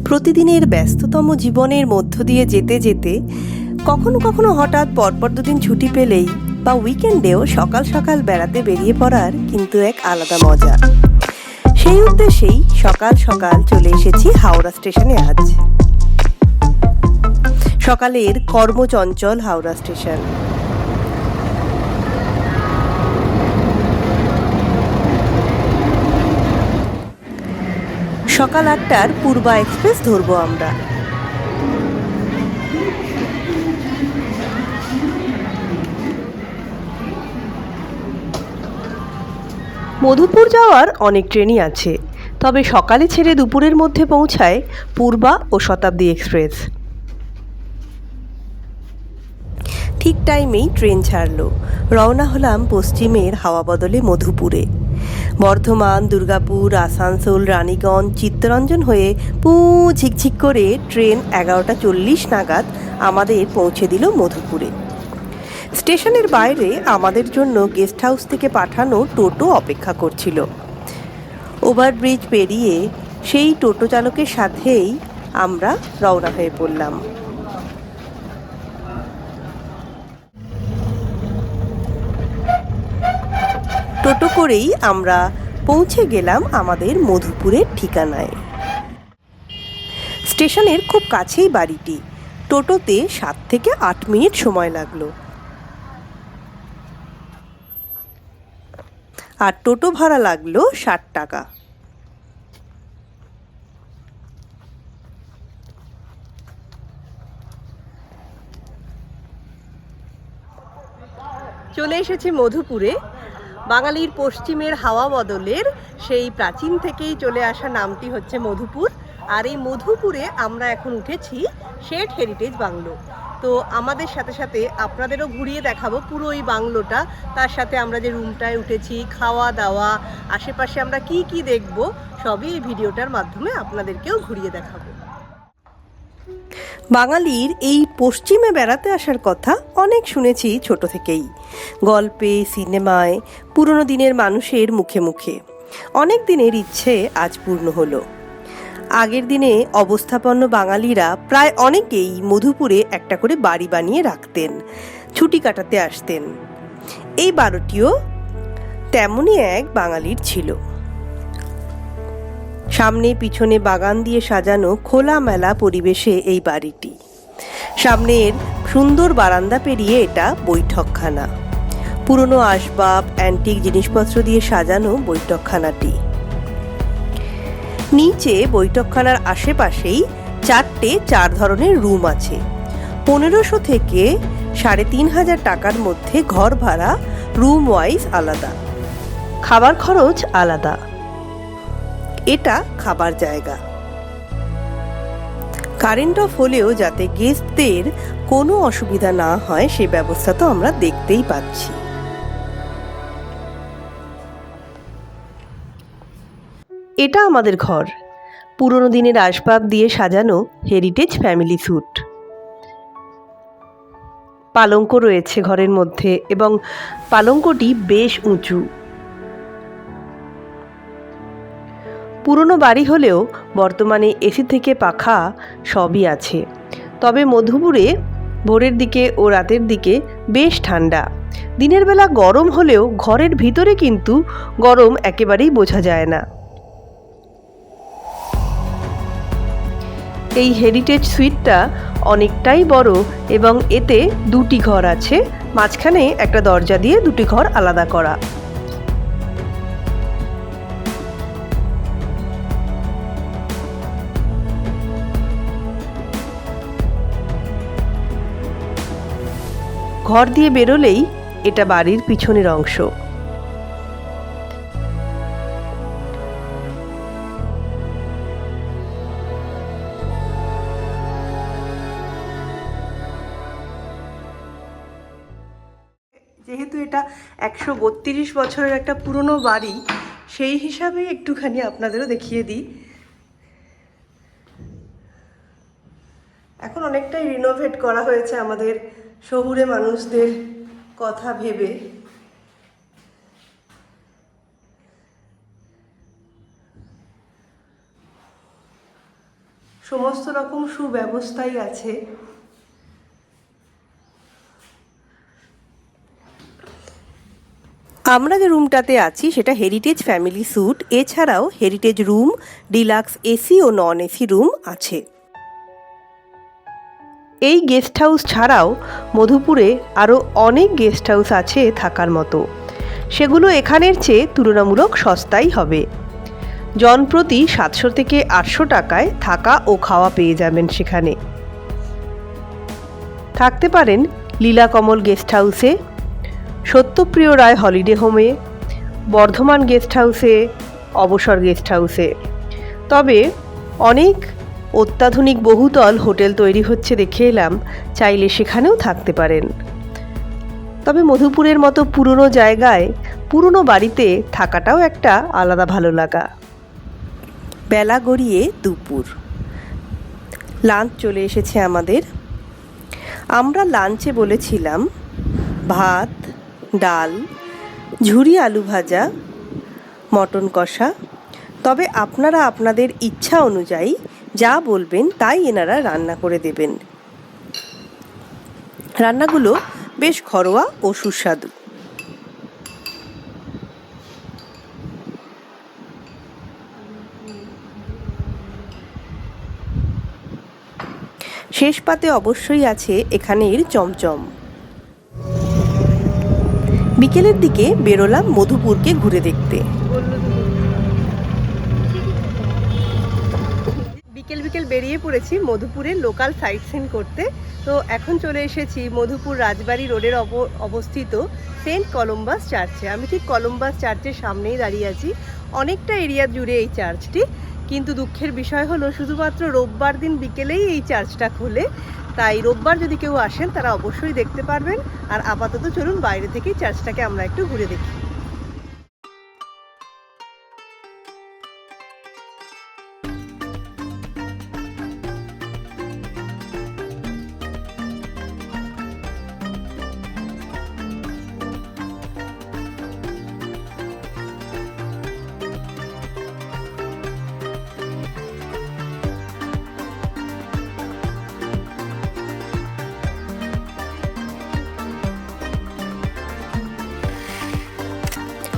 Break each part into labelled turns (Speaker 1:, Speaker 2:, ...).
Speaker 1: প্রতিদিনের ব্যস্ততম জীবনের মধ্য দিয়ে যেতে যেতে কখনো কখনো হঠাৎ পরপর দুদিন ছুটি পেলেই বা উইকেন্ডেও সকাল সকাল বেড়াতে বেরিয়ে পড়ার কিন্তু এক আলাদা মজা। সেই উদ্দেশ্যেই সকাল সকাল চলে এসেছি হাওড়া স্টেশনে। আজ সকালের কর্মচঞ্চল হাওড়া স্টেশন। সকাল 8টার পূর্বা এক্সপ্রেস ধরবো আমরা। মধুপুর যাওয়ার অনেক ট্রেনই আছে, তবে সকালে ছেড়ে দুপুরের মধ্যে পৌঁছায় পূর্বা ও শতাব্দী এক্সপ্রেস। ঠিক টাইমেই ট্রেন ছাড়লো। রওনা হলাম পশ্চিমের হাওয়া বদলে মধুপুরে। বর্ধমান, দুর্গাপুর, আসানসোল, রানীগঞ্জ, চিত্তরঞ্জন হয়ে ঝিকঝিক করে ট্রেন 11:40 নাগাদ আমাদের পৌঁছে দিল মধুপুরে। স্টেশনের বাইরে আমাদের জন্য গেস্ট হাউস থেকে পাঠানো টোটো অপেক্ষা করছিল। ওভারব্রিজ পেরিয়ে সেই টোটো চালকের সাথেই আমরা রওনা হয়ে পড়লাম। টোটো করেই আমরা পৌঁছে গেলাম আমাদের মধুপুরের ঠিকানায়। স্টেশনের খুব কাছেই বাড়িটি। টোটোতে 7 থেকে 8 মিনিট সময় লাগলো। আর টোটো ভাড়া লাগলো 60 টাকা। চলে এসেছি মধুপুরে। বাঙালির পশ্চিমের হাওয়া বদলের সেই প্রাচীন থেকেই চলে আসা নামটি হচ্ছে মধুপুর। আর এই মধুপুরে আমরা এখন উঠেছি শেঠ হেরিটেজ বাংলো। তো আমাদের সাথে সাথে আপনাদেরও ঘুরিয়ে দেখাবো পুরো এই বাংলোটা। তার সাথে আমরা যে রুমটায় উঠেছি, খাওয়া দাওয়া, আশেপাশে আমরা কি কি দেখব, সবই এই ভিডিওটার মাধ্যমে আপনাদেরকেও ঘুরিয়ে দেখাবো। বাঙালির এই পশ্চিমে বেড়াতে আসার কথা অনেক শুনেছি ছোট থেকেই, গল্পে, সিনেমায়, পুরনো দিনের মানুষের মুখে মুখে। অনেক দিনের ইচ্ছে আজ পূর্ণ হলো। আগের দিনে অবস্থাপন্ন বাঙালিরা প্রায় অনেকেই মধুপুরে একটা করে বাড়ি বানিয়ে রাখতেন, ছুটি কাটাতে আসতেন। এই 12টিও তেমনই এক বাঙালির ছিল। সামনে পিছনে বাগান দিয়ে সাজানো খোলামেলা পরিবেশে এই বাড়িটি। সামনের সুন্দর বারান্দা পেরিয়ে এটা বৈঠকখানা। পুরনো আসবাব, অ্যান্টিক জিনিসপত্র দিয়ে সাজানো বৈঠকখানাটি। নিচে বৈঠকখানার আশেপাশেই 4টে 4 ধরনের রুম আছে। 1500 থেকে 3500 টাকার মধ্যে ঘর ভাড়া, রুম ওয়াইজ আলাদা, খাবার খরচ আলাদা। এটা খাবার জায়গা। কারেন্ট অফ হলেও যাতে গেস্টদের কোনো অসুবিধা না হয় সে ব্যবস্থা তো আমরা দেখতেই পাচ্ছি। এটা আমাদের ঘর। পুরনো দিনের আসবাব দিয়ে সাজানো হেরিটেজ ফ্যামিলি স্যুট। পালঙ্ক রয়েছে ঘরের মধ্যে এবং পালঙ্কটি বেশ উঁচু। পুরনো বাড়ি হলেও বর্তমানে এসি থেকে পাখা সবই আছে। তবে মধুপুরে ভোরের দিকে ও রাতের দিকে বেশ ঠান্ডা। দিনের বেলা গরম হলেও ঘরের ভিতরে কিন্তু গরম একেবারেই বোঝা যায় না। এই হেরিটেজ সুইটটা অনেকটাই বড় এবং এতে 2টি ঘর আছে। মাঝখানে একটা দরজা দিয়ে 2টি ঘর আলাদা করা। ঘর দিয়ে বেরোলেই এটা বাড়ির পিছনের অংশ। যেহেতু এটা 132 বছরের একটা পুরনো বাড়ি, সেই হিসাবে একটুখানি আপনাদেরও দেখিয়ে দিই। এখন অনেকটাই রিনোভেট করা হয়েছে আমাদের শহুরে মানুষদের কথা ভেবে। সমস্ত রকম সুব্যবস্থাই আছে। আমরা যে রুমটাতে আছি সেটা হেরিটেজ ফ্যামিলি স্যুট, এছাড়াও হেরিটেজ রুম, ডিলাক্স এসি ও নন এসি রুম আছে। এই গেস্ট হাউস ছাড়াও মধুপুরে আরও অনেক গেস্ট হাউস আছে থাকার মতো, সেগুলো এখানের চেয়ে তুলনামূলক সস্তাই হবে। জনপ্রতি 700 থেকে 800 টাকায় থাকা ও খাওয়া পেয়ে যাবেন সেখানে। থাকতে পারেন লীলাকমল গেস্ট হাউসে, সত্যপ্রিয় রায় হলিডে হোমে, বর্ধমান গেস্ট হাউসে, অবসর গেস্ট হাউসে। তবে অনেক অত্যাধুনিক বহুতল হোটেল তৈরি হচ্ছে দেখে এলাম, চাইলে সেখানেও থাকতে পারেন। তবে মধুপুরের মতো পুরনো জায়গায়, পুরনো বাড়িতে থাকাটাও একটা আলাদা ভালো লাগা। বেলা গড়িয়ে দুপুর, লাঞ্চ চলে এসেছে আমাদের। আমরা লাঞ্চে বলেছিলাম ভাত, ডাল, ঝুরি আলু ভাজা, মটন কষা। তবে আপনারা আপনাদের ইচ্ছা অনুযায়ী যা বলবেন তাই এনারা রান্না করে দেবেন। রান্নাগুলো বেশ ঘরোয়া ও সুস্বাদু। শেষ পাতে অবশ্যই আছে এখানের চমচম। বিকেলের দিকে বেরোলাম মধুপুরকে ঘুরে দেখতে। বিকেল বিকেল বেরিয়ে পড়েছি মধুপুরের লোকাল সাইট সিন করতে। তো এখন চলে এসেছি মধুপুর রাজবাড়ি রোডের অবস্থিত সেন্ট কলম্বাস চার্চে। আমি ঠিক কলম্বাস চার্চের সামনেই দাঁড়িয়ে আছি। অনেকটা এরিয়া জুড়ে এই চার্চটি, কিন্তু দুঃখের বিষয় হলো শুধুমাত্র রোববার দিন বিকেলেই এই চার্চটা খোলে। তাই রোববার যদি কেউ আসেন তারা অবশ্যই দেখতে পারবেন। আর আপাতত চলুন বাইরে থেকেই চার্চটাকে আমরা একটু ঘুরে দেখি।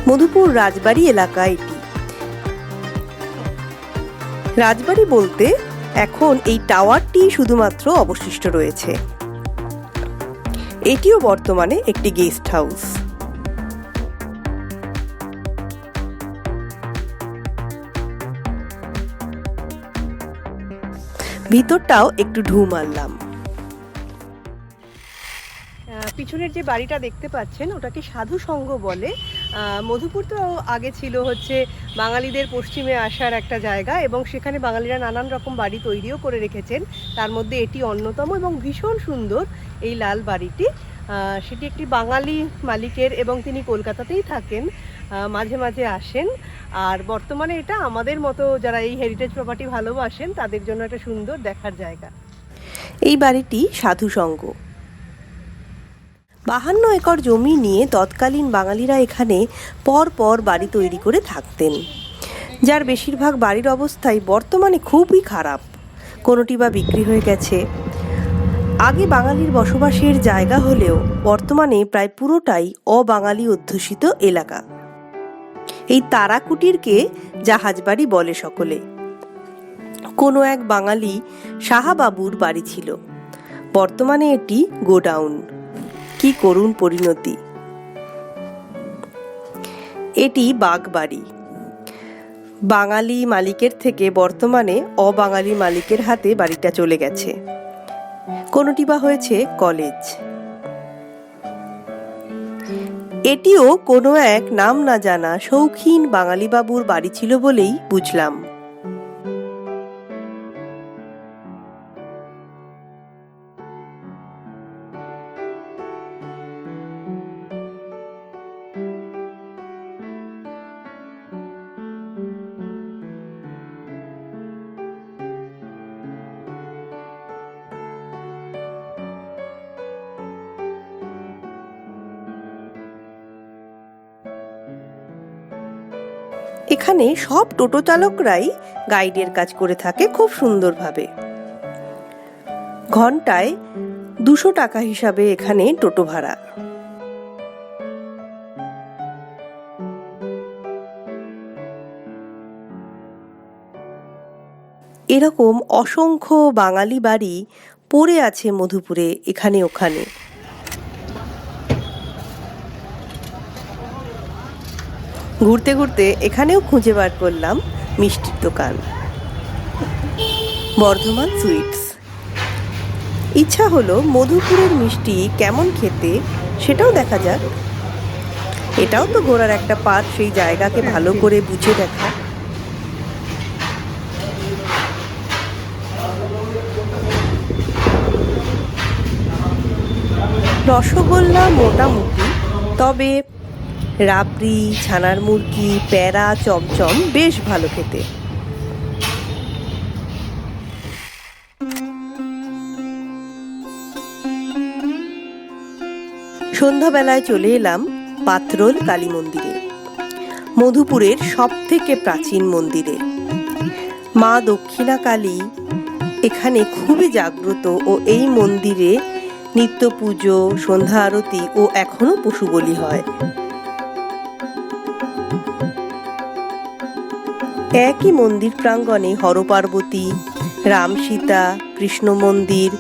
Speaker 1: মধুপুর রাজবাড়ি এলাকা এটি। রাজবাড়ি বলতে এখন এই টাওয়ারটি শুধুমাত্র অবশিষ্ট রয়েছে। এটিও বর্তমানে একটি গেস্ট হাউস। ভিতরটাও একটু ঢু মারলাম। পিছনের যে বাড়িটা দেখতে পাচ্ছেন ওটাকে সাধু সংঘ বলে। মধুপুর তো আগে ছিল হচ্ছে বাঙালিদের পশ্চিমে আসার একটা জায়গা, এবং সেখানে বাঙালিরা নানান রকম বাড়ি তৈরিও করে রেখেছেন। তার মধ্যে এটি অন্যতম এবং ভীষণ সুন্দর এই লাল বাড়িটি। সেটি একটি বাঙালি মালিকের এবং তিনি কলকাতাতেই থাকেন, মাঝে মাঝে আসেন। আর বর্তমানে এটা আমাদের মতো যারা এই হেরিটেজ প্রপার্টি ভালোবাসেন তাদের জন্য একটা সুন্দর দেখার জায়গা। এই বাড়িটি সাধু সংঘ। 52 একর জমি নিয়ে তৎকালীন বাঙালিরা এখানে পর পর বাড়ি তৈরি করে থাকতেন, যার বেশিরভাগ বাড়ির অবস্থাই বর্তমানে খুবই খারাপ, কোনোটি বা বিক্রি হয়ে গেছে। আগে বাঙালির বসবাসের জায়গা হলেও বর্তমানে প্রায় পুরোটাই অবাঙালি অধ্যুষিত এলাকা। এই তারাকুটিরকে জাহাজবাড়ি বলে সকলে। কোনো এক বাঙালি সাহাবাবুর বাড়ি ছিল, বর্তমানে এটি গোডাউন। কি করুণ পরিণতি। এটি বাগবাড়ি। বাঙালি মালিকের থেকে বর্তমানে অবাঙালি মালিকের হাতে বাড়িটা চলে গেছে। কোনোটি বা হয়েছে কলেজ। এটিও কোনো এক নাম না জানা শৌখিন বাঙালি বাবুর বাড়ি ছিল বলেই বুঝলাম। এখানে সব টোটো চালকরাই গাইডের কাজ করে থাকে খুব সুন্দরভাবে। ঘন্টায় 200 টাকা হিসাবে এখানে টোটো ভাড়া। এরকম অসংখ্য বাঙালি বাড়ি পড়ে আছে মধুপুরে এখানে ওখানে। ঘুরতে ঘুরতে এখানেও খুঁজে বার করলাম মিষ্টির দোকান, বর্ধমান সুইটস। ইচ্ছা হলো মধুপুরের মিষ্টি কেমন খেতে সেটাও দেখা যাক। এটাও তো ঘোরার একটা পার্ট, সেই জায়গাকে ভালো করে বুঝে দেখা। রসগোল্লা মোটামুটি, তবে রাবড়ি, ছানার মুরকি, প্যারা, চমচম বেশ ভালো খেতে। সন্ধ্যাবেলায় চলে এলাম পাথরোল কালী মন্দিরে, মধুপুরের সবথেকে প্রাচীন মন্দিরে। মা দক্ষিণা কালী এখানে খুবই জাগ্রত ও এই মন্দিরে নিত্য পুজো, সন্ধ্যা আরতি ও এখনো পশু বলি হয়। একই মন্দির প্রাঙ্গণে হরপার্বতী, রাম সীতা, কৃষ্ণ মন্দির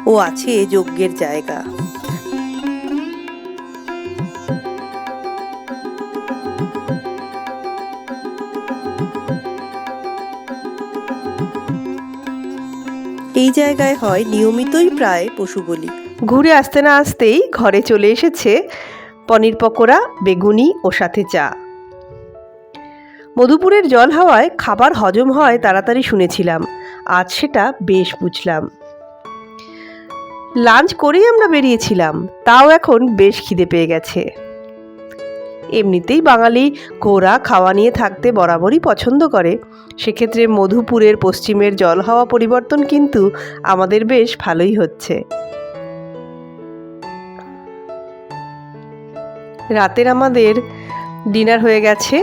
Speaker 1: ও আছে যজ্ঞের জায়গা। এই জায়গায় হয় নিয়মিতই প্রায় পশু বলি। ঘুরে আসতে না আসতেই ঘরে চলে এসেছে পনির পকোড়া, বেগুনি ও সাথে চা। মধুপুরের জল হাওয়ায় খাবার হজম হয় তাড়াতাড়ি শুনেছিলাম, আজ সেটা বেশ বুঝলাম। লাঞ্চ করেই আমরা বেরিয়েছিলাম, তাও এখন বেশ খিদে পেয়ে গেছে। এমনিতেই বাঙালি ঘোরা খাওয়া নিয়ে থাকতে বরাবরই পছন্দ করে, সেক্ষেত্রে মধুপুরের পশ্চিমের জল হাওয়া পরিবর্তন কিন্তু আমাদের বেশ ভালোই হচ্ছে। রাতের আমাদের ডিনার হয়ে গেছে,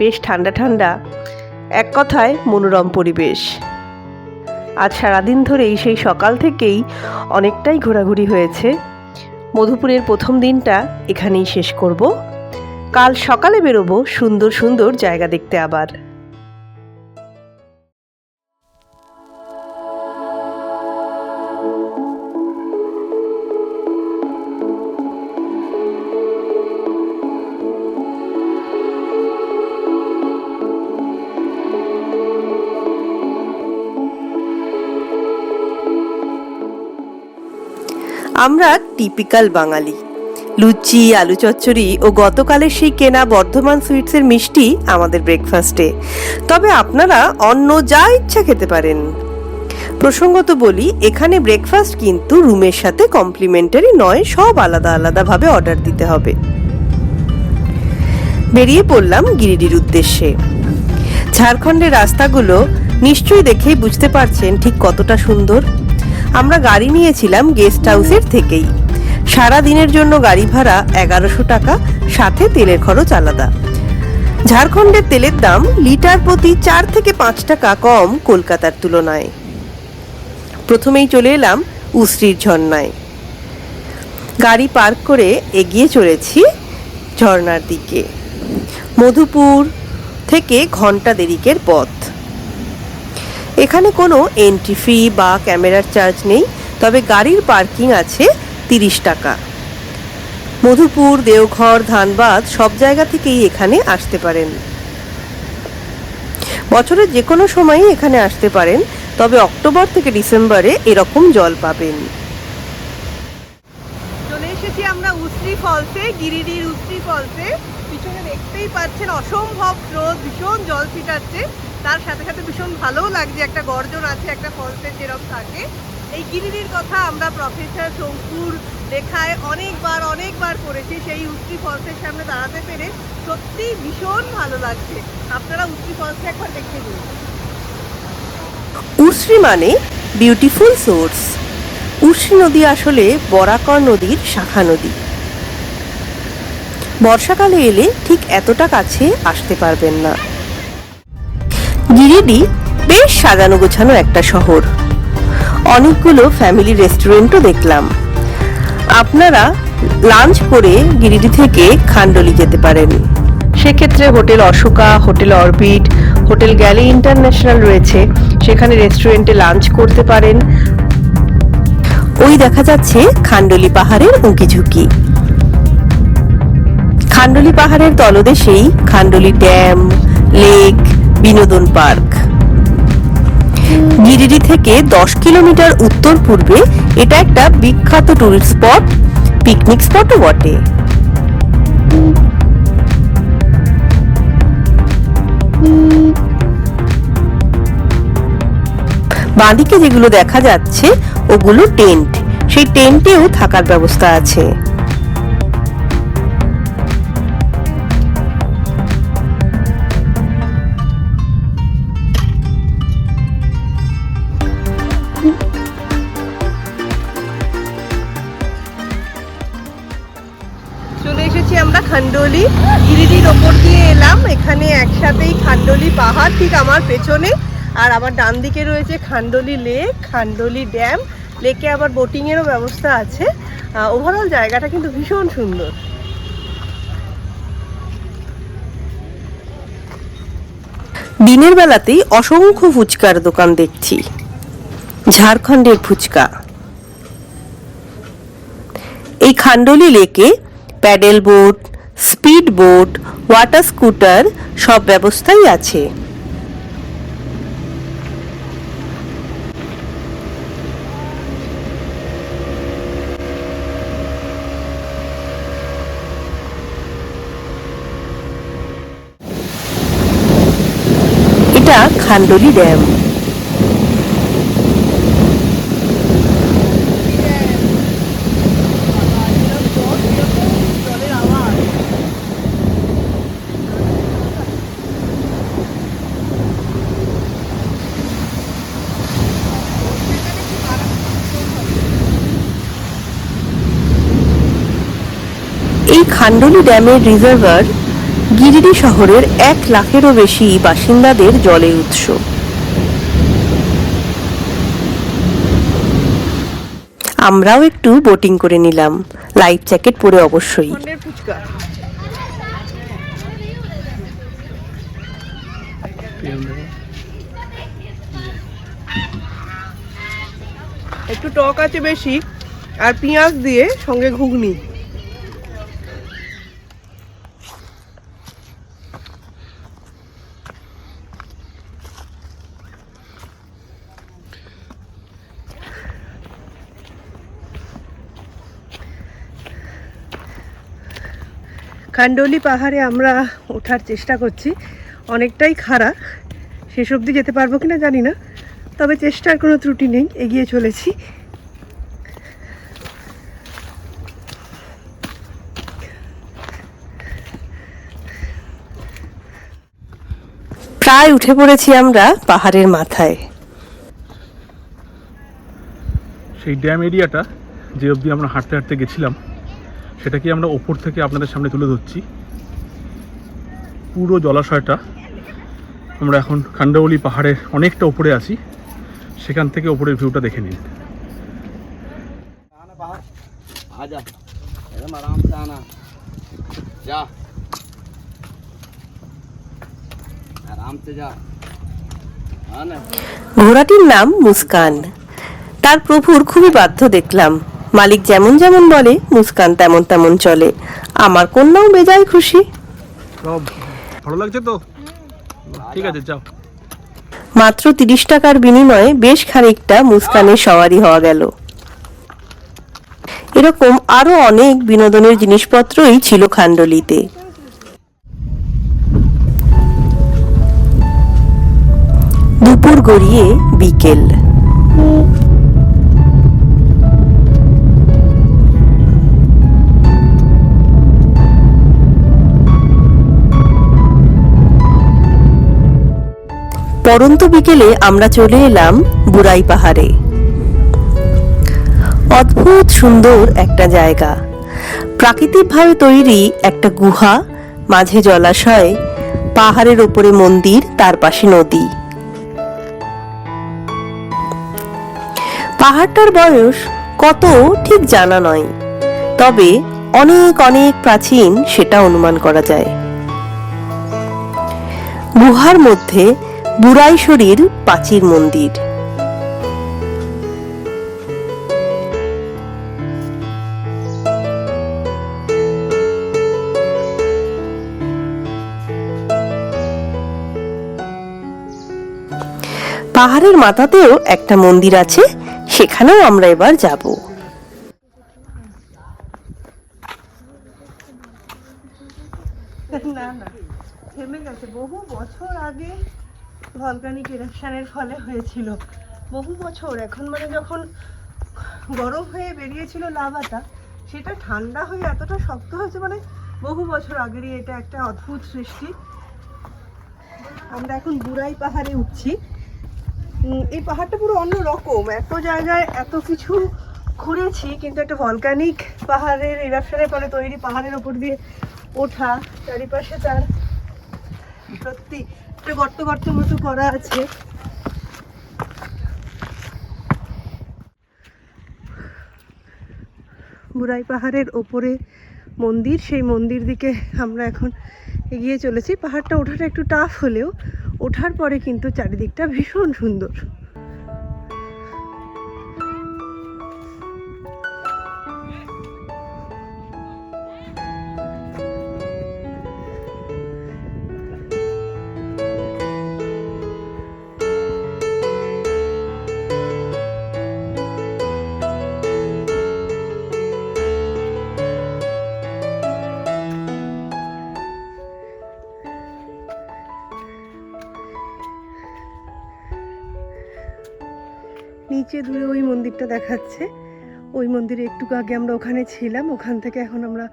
Speaker 1: বেশ ঠান্ডা ঠান্ডা, এক কথায় মনোরম পরিবেশ। আজ সারাদিন ধরেই সেই সকাল থেকেই অনেকটাই ঘোরাঘুরি হয়েছে। মধুপুরের প্রথম দিনটা এখানেই শেষ করব। কাল সকালে বেরোবো সুন্দর সুন্দর জায়গা দেখতে আবার। আমরা টিপিক্যাল বাঙালি, লুচি, আলু চচ্চড়ি ও গতকালের সেই কেনা বর্ধমান সুইটসের মিষ্টি আমাদের ব্রেকফাস্টে। তবে আপনারা অন্য যা ইচ্ছা খেতে পারেন। প্রসঙ্গত বলি, এখানে ব্রেকফাস্ট কিন্তু রুমের সাথে কমপ্লিমেন্টারি নয়, সব আলাদা আলাদাভাবে অর্ডার দিতে হবে। বেরিয়ে পড়লাম গিরিডির উদ্দেশ্যে। ঝাড়খণ্ডের রাস্তাগুলো নিশ্চয়ই দেখেই বুঝতে পারছেন ঠিক কতটা সুন্দর। আমরা গাড়ি নিয়েছিলাম গেস্ট হাউসের থেকেই। সারা দিনের জন্য গাড়ি ভাড়া 1100 টাকা, সাথে তেলের খরচ আলাদা। ঝাড়খণ্ডের তেলের দাম লিটার প্রতি 4 থেকে 5 টাকা কম কলকাতার তুলনায়। প্রথমেই চলে এলাম উসরির ঝর্ণায়। গাড়ি পার্ক করে এগিয়ে চলেছি ঝর্ণার দিকে। মধুপুর থেকে ঘন্টা দেরিকের পথ। এখানে কোনো এন্ট্রি ফি বা ক্যামেরার চার্জ নেই, তবে গাড়ির পার্কিং আছে 30 টাকা। মধুপুর, দেওঘর, ধানবাদ সব জায়গা থেকেই এখানে আসতে পারেন। বছরের যে কোনো সময়ই এখানে আসতে পারেন, তবে অক্টোবর থেকে ডিসেম্বরে এরকম জল পাবেন। চলে এসেছি আমরা উসরি ফলসে, গিরিডির উসরি ফলসে। পিছনে দেখতেই পাচ্ছেন অসম্ভব স্রোত, ভীষণ জল ছিটাচ্ছে, তার সাথে সাথে ভীষণ ভালোও লাগছে, একটা গর্জন আছে একটা ফলসের যেরকম থাকে। এই গিরিডির কথা আমরা প্রফেসর শঙ্কুর লেখায় অনেকবার পড়েছি। সেই উসরি ফলসের সামনে দাঁড়াতে পেরে সত্যি ভীষণ ভালো লাগছে। আপনারা উসরি ফলসে একবার দেখে নিন। উসরি মানে বিউটিফুল সোর্স। উসরি নদী আসলে বরাকর নদীর শাখা নদী। বর্ষাকালে এলে ঠিক এতটা কাছে আসতে পারবেন না। গিরিডি বেশ সাজানো গোছানো একটা শহর। অনেকগুলো ফ্যামিলি রেস্টুরেন্টও দেখলাম। আপনারা লাঞ্চ করে গিরিডি থেকে খান্ডোলি যেতে পারেন। সেক্ষেত্রে hotel Ashoka, hotel orbit, hotel galley international রয়েছে, সেখানে রেস্টুরেন্টে লাঞ্চ করতে পারেন। ওই দেখা যাচ্ছে খান্ডোলি পাহাড়ের উঁকিঝুঁকি। খান্ডোলি পাহাড়ের তলদেশেই খান্ডোলি ড্যাম, লেক, বিনোদন পার্ক। গিরিডি থেকে 10 কিলোমিটার উত্তর পূর্বে এটা একটা বিখ্যাত টুরিস্ট স্পট, পিকনিক স্পটও বটে। বাঁদিকে যেগুলো দেখা যাচ্ছে ওগুলো টেন্ট, সেই টেন্টেও থাকার ব্যবস্থা আছে। চলে এসেছি আমরা খান্ডোলি। গিরিডির ওপর দিয়ে এলাম, এখানে একসাথেই খান্ডোলি পাহাড় ঠিক আমার পেছনে, আর আমার ডান দিকে রয়েছে খান্ডোলি লেক, খান্ডোলি ড্যাম। লেকে আবার বোটিং এরও ব্যবস্থা আছে। ওভারঅল জায়গাটা কিন্তু ভীষণ সুন্দর। দিনের বেলাতেই অসংখ্য ফুচকার দোকান দেখছি। ঝাড়খণ্ডের ফুচকা। এই খান্ডোলি লেকে pedal boat, speed boat, water scooter সব ব্যবস্থাই আছে। এটা খান্ডোলি ড্যাম। এই খান্ডোলি ড্যামের রিজার্ভার গিরিডি শহরের 1 লাখেরও বেশি বাসিন্দাদের জলের উৎস। আমরাও একটু বোটিং করে নিলাম, লাইফ জ্যাকেট পরে অবশ্যই। একটু টক আছে বেশি, আর পেঁয়াজ দিয়ে সঙ্গে ঘুগনি। খান্ডোলি পাহাড়ে আমরা ওঠার চেষ্টা করছি, অনেকটাই খাড়া, শেষ অবধি যেতে পারবো কিনা জানি না, তবে চেষ্টার কোনো ত্রুটি নেই, এগিয়ে চলেছি। প্রায় উঠে পড়েছি আমরা পাহাড়ের মাথায়।
Speaker 2: সেই ড্যাম এরিয়াটা যে অবধি আমরা হাঁটতে হাঁটতে গেছিলাম, সেটাকে আমরা ওপর থেকে আপনাদের সামনে তুলে ধরছি। পুরো জলাশয়টা, আমরা এখন খান্ডোলি পাহাড়ের অনেকটা উপরে আছি, সেখান থেকে ওপরের ভিউটা দেখে নিন।
Speaker 1: ঘোড়াটির নাম মুস্কান। তার প্রভুর খুবই বাধ্য দেখলাম, মালিক যেমন যেমন বলে মুস্কান তেমন তেমন চলে। আমার কন্যাও বেজায় খুশি।
Speaker 2: ভালো লাগছে তো? ঠিক আছে, যাও।
Speaker 1: মাত্র 30 টাকার বিনিময়ে বেশ খানিকটা মুস্কানের সওয়ারি হওয়া গেল। এরকম আরো অনেক বিনোদনের জিনিসপত্রই ছিল খান্ডোলিতে। দুপুর গড়িয়ে বিকেল। পরন্ত বিকেলে আমরা চলে এলাম বুরাই পাহাড়ে। অদ্ভুত সুন্দর একটা জায়গা। প্রাকৃতিকভাবে তৈরি একটা গুহা, মাঝে জলাশয়, পাহাড়ের ওপরে মন্দির, তার পাশে নদী। পাহাড়টার বয়স কত ঠিক জানা নয়, তবে অনেক অনেক প্রাচীন সেটা অনুমান করা যায়। গুহার মধ্যে বুড়াইশরীর প্রাচীর মন্দির। পাহাড়ের মাথাতেও একটা মন্দির আছে, সেখানেও আমরা এবার যাব।
Speaker 3: না না, থেমে গেছে। বহু বছর আগে ভলকানিক ইরাপশনের ফলে হয়েছিল, বহু বছর। এখন মানে যখন গরম হয়ে বেরিয়েছিল লাভাটা, সেটা ঠান্ডা হয়ে এতটা শক্ত হয়েছে, মানে বহু বছর আগেরই এটা একটা অদ্ভুত সৃষ্টি। আমরা এখন বুড়াই পাহাড়ে উঠছি। এই পাহাড়টা পুরো অন্য রকম, এত জায়গায় এত কিছু ঘুরেছি, কিন্তু একটা ভলকানিক পাহাড়ের ইরাপশনের ফলে তৈরি পাহাড়ের ওপর দিয়ে ওঠা, চারিপাশে তার সত্যি একটা গর্ত গর্তের মতো করা আছে। বুড়াই পাহাড়ের ওপরে মন্দির, সেই মন্দির দিকে আমরা এখন এগিয়ে চলেছি। পাহাড়টা ওঠাটা একটু টাফ হলেও ওঠার পরে কিন্তু চারিদিকটা ভীষণ সুন্দর। নিচে দূরে ওই মন্দিরটা দেখাচ্ছে, ওই মন্দিরে একটু আগে আমরা ওখানে ছিলাম। ওখান থেকে এখন আমরা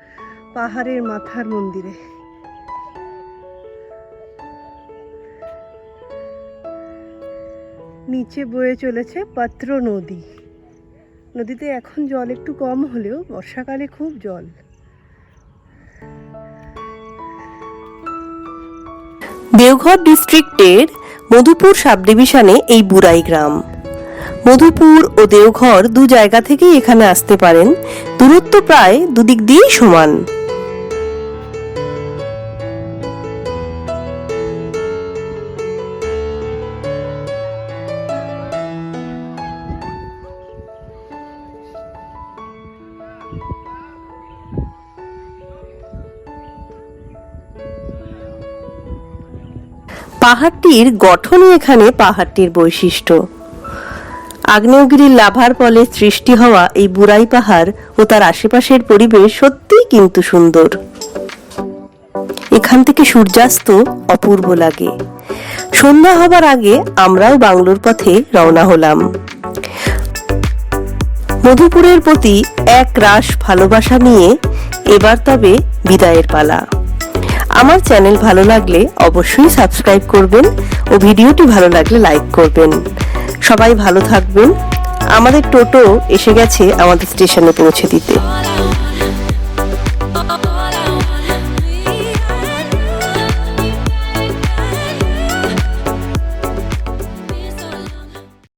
Speaker 3: পাহাড়ের মাথার মন্দিরে। নিচে বয়ে চলেছে পাত্র নদী। নদীতে এখন জল একটু কম হলেও বর্ষাকালে খুব জল।
Speaker 1: দেওঘর ডিস্ট্রিক্টের মধুপুর সাব ডিভিশনে এই বুড়াই গ্রাম। মধুপুর ও দেওঘর দু জায়গা থেকেই এখানে আসতে পারেন, দূরত্ব প্রায় দুদিক দিয়েই সমান। পাহাড়টির গঠনই এখানে পাহাড়টির বৈশিষ্ট্য। আগ্নেয়গিরির লাভার ফলে সৃষ্টি হওয়া এই বুড়াই পাহাড় ও তার আশেপাশের পরিবেশ সত্যিই কিন্তু সুন্দর। এখান থেকে সূর্যাস্ত অপূর্ব লাগে। সন্ধ্যা হবার আগে আমরাও বাংলোর পথে রওনা হলাম। মধুপুরের প্রতি এক রাশ ভালোবাসা নিয়ে এবার তবে বিদায়ের পালা। আমার চ্যানেল ভালো লাগলে অবশ্যই সাবস্ক্রাইব করবেন ও ভিডিওটি ভালো লাগলে লাইক করবেন। সবাই ভালো থাকবেন। আমাদের টোটো এসে গেছে আমাদের স্টেশনে পৌঁছে দিতে।